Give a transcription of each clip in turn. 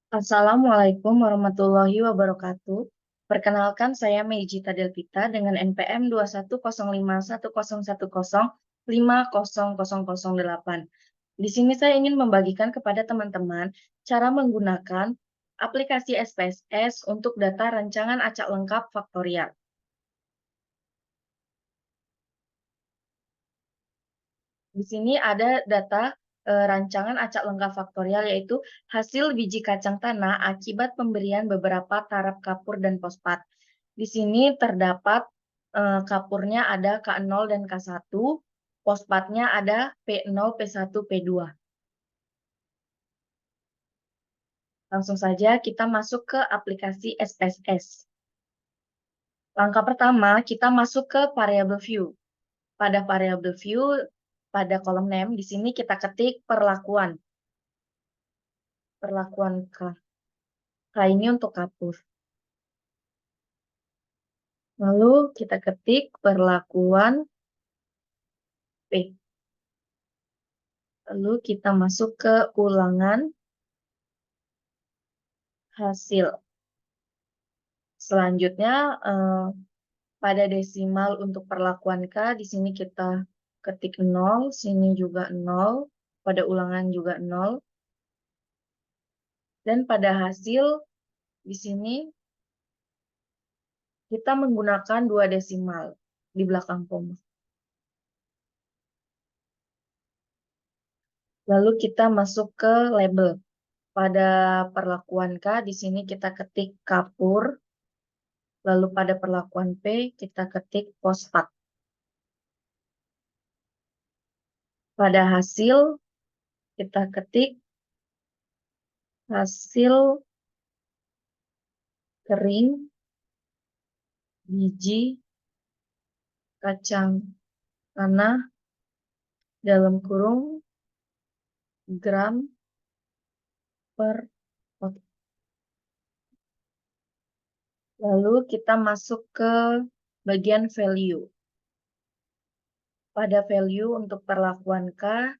Assalamualaikum warahmatullahi wabarakatuh. Perkenalkan, saya Meijita Delpita dengan NPM 2105101050008. Di sini saya ingin membagikan kepada teman-teman cara menggunakan aplikasi SPSS untuk data rancangan acak lengkap faktorial. Di sini ada data rancangan acak lengkap faktorial, yaitu hasil biji kacang tanah akibat pemberian beberapa taraf kapur dan fosfat. Di sini terdapat kapurnya ada K0 dan K1, fosfatnya ada P0, P1, P2. Langsung saja kita masuk ke aplikasi SPSS. Langkah pertama, kita masuk ke variable view. Pada variable view, pada kolom name, di sini kita ketik perlakuan. Perlakuan K. K ini untuk kapur. Lalu kita ketik perlakuan P. Lalu kita masuk ke ulangan hasil. Selanjutnya pada desimal untuk perlakuan K, di sini kita ketik 0, sini juga 0, pada ulangan juga 0. Dan pada hasil di sini kita menggunakan 2 desimal di belakang koma. Lalu kita masuk ke label. Pada perlakuan K, di sini kita ketik kapur. Lalu pada perlakuan P, kita ketik fosfat. Pada hasil, kita ketik hasil kering biji kacang tanah dalam kurung gram per pot. Lalu kita masuk ke bagian value. Pada value untuk perlakuan K,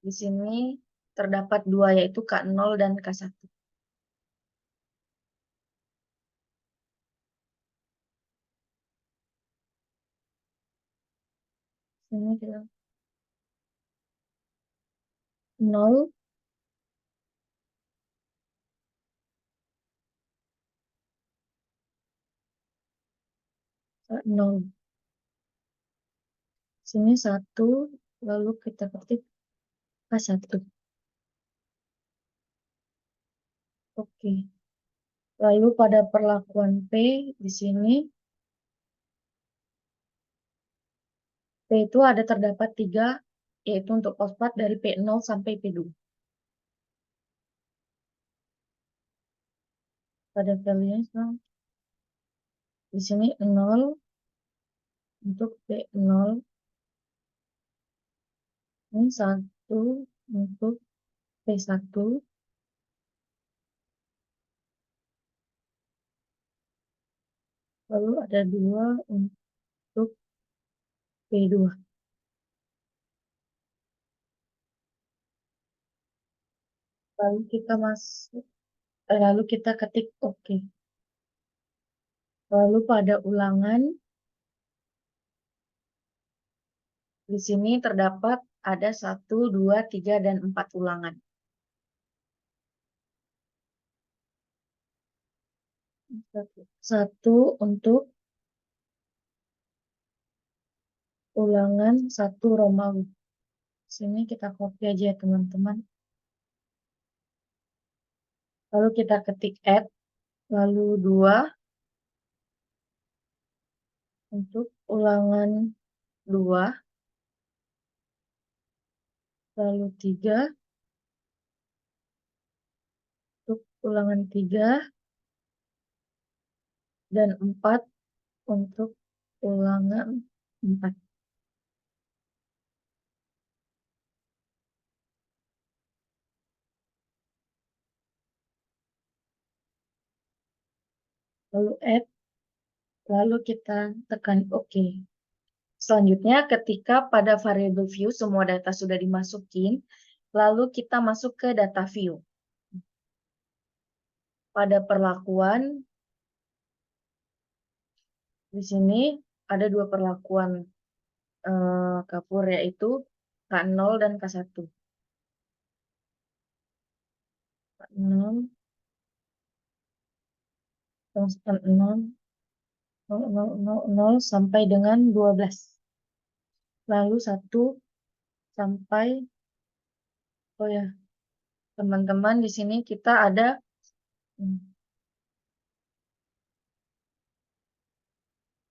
di sini terdapat 2, yaitu K0 dan K1. Sini kita 0, K0. Sini 1, lalu kita ketik K1. Oke. Lalu pada perlakuan P, di sini P itu ada terdapat 3, yaitu untuk fosfat dari P0 sampai P2. Pada value-nya di sini 0 untuk P0, ini 1 untuk P1, lalu ada 2 untuk P2. Lalu kita ketik OK. Lalu pada ulangan, di sini terdapat ada 1, 2, 3, dan 4 ulangan. Satu untuk ulangan 1 Romawi. Sini kita copy aja ya teman-teman. Lalu kita ketik add, lalu 2 untuk ulangan 2, lalu 3 untuk ulangan 3, dan 4 untuk ulangan 4. Lalu add, lalu kita tekan OK. Selanjutnya, ketika pada variable view semua data sudah dimasukin, Lalu kita masuk ke data view. Pada perlakuan, di sini ada dua perlakuan kapur, yaitu K0 dan K1. K0, konstan 6, 0, 0, 0, 0 sampai dengan 12. Lalu 1 sampai, oh ya, teman-teman, di sini kita ada,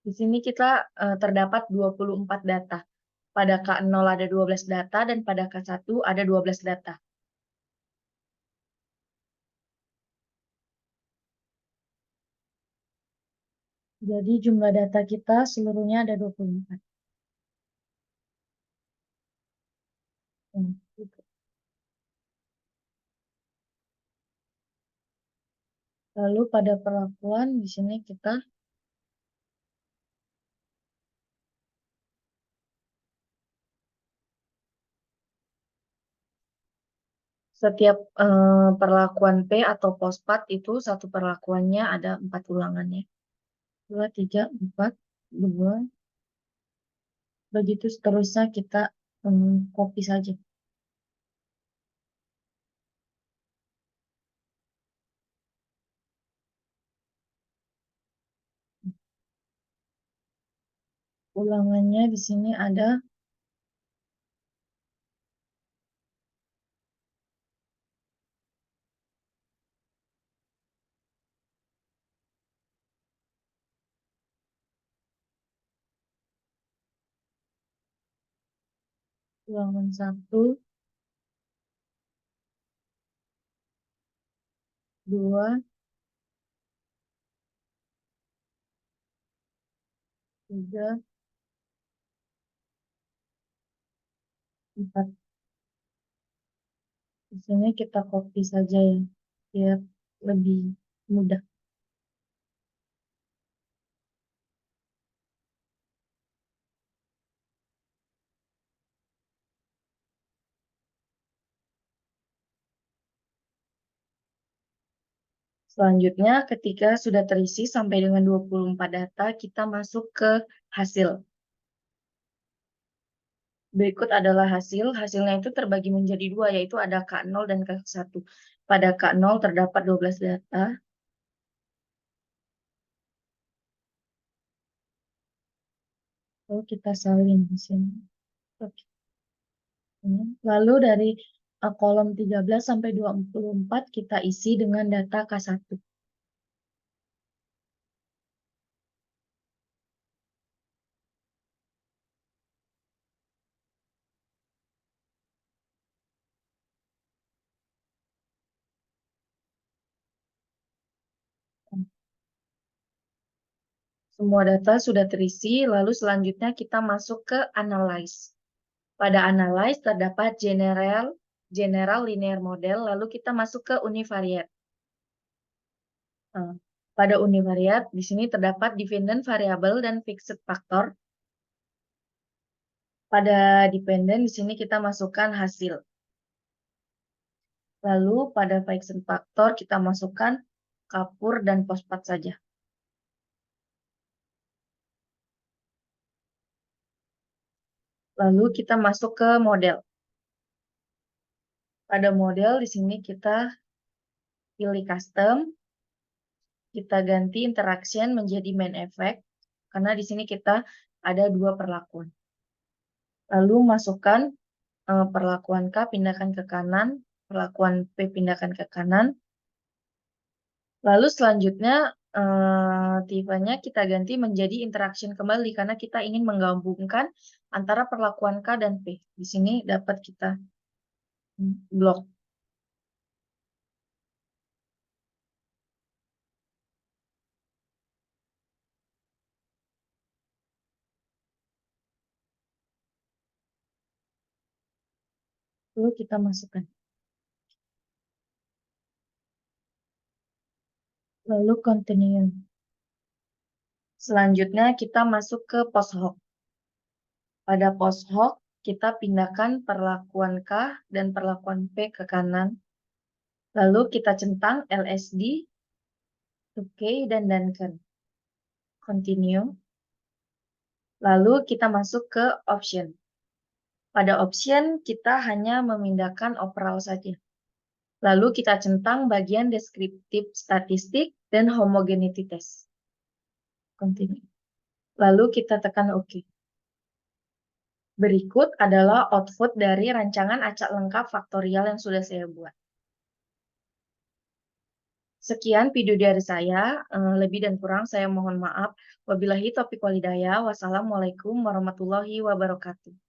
di sini kita terdapat 24 data. Pada K0 ada 12 data dan pada K1 ada 12 data. Jadi jumlah data kita seluruhnya ada 24. Gitu. Lalu pada perlakuan di sini kita setiap perlakuan P atau pospat itu satu perlakuannya ada 4 ulangannya. 2, 3, 4, 2. Begitu seterusnya kita copy saja. Ulangannya di sini ada ulangan 1, 2, 3, 4. Di sini kita copy saja ya, biar lebih mudah. Selanjutnya, ketika sudah terisi sampai dengan 24 data, kita masuk ke hasil. Berikut adalah hasil. Hasilnya itu terbagi menjadi dua, yaitu ada K0 dan K1. Pada K0 terdapat 12 data. Lalu kita salin di sini. Oke. Lalu dari kolom 13 sampai 24 kita isi dengan data K1. Semua data sudah terisi, lalu selanjutnya kita masuk ke analyze. Pada analyze terdapat general linear model, lalu kita masuk ke univariate. Pada univariate, di sini terdapat dependent variable dan fixed factor. Pada dependent, di sini kita masukkan hasil. Lalu pada fixed factor, kita masukkan kapur dan fosfat saja. Lalu kita masuk ke model. Pada model, di sini kita pilih custom. Kita ganti interaction menjadi main effect, karena di sini kita ada dua perlakuan. Lalu masukkan perlakuan K, pindahkan ke kanan, perlakuan P, pindahkan ke kanan. Lalu selanjutnya tipenya kita ganti menjadi interaction kembali, karena kita ingin menggabungkan antara perlakuan K dan P. Di sini dapat kita blok. Lalu kita masukkan. Lalu continue. Selanjutnya kita masuk ke post hoc. Pada post hoc, kita pindahkan perlakuan K dan perlakuan P ke kanan. Lalu kita centang LSD, Tukey, dan Duncan. Continue. Lalu kita masuk ke option. Pada option, kita hanya memindahkan overall saja. Lalu kita centang bagian deskriptif statistik dan homogeneity test. Continue. Lalu kita tekan OK. Berikut adalah output dari rancangan acak lengkap faktorial yang sudah saya buat. Sekian video dari saya, lebih dan kurang saya mohon maaf. Wabillahi taufiq walhidayah. Wassalamualaikum warahmatullahi wabarakatuh.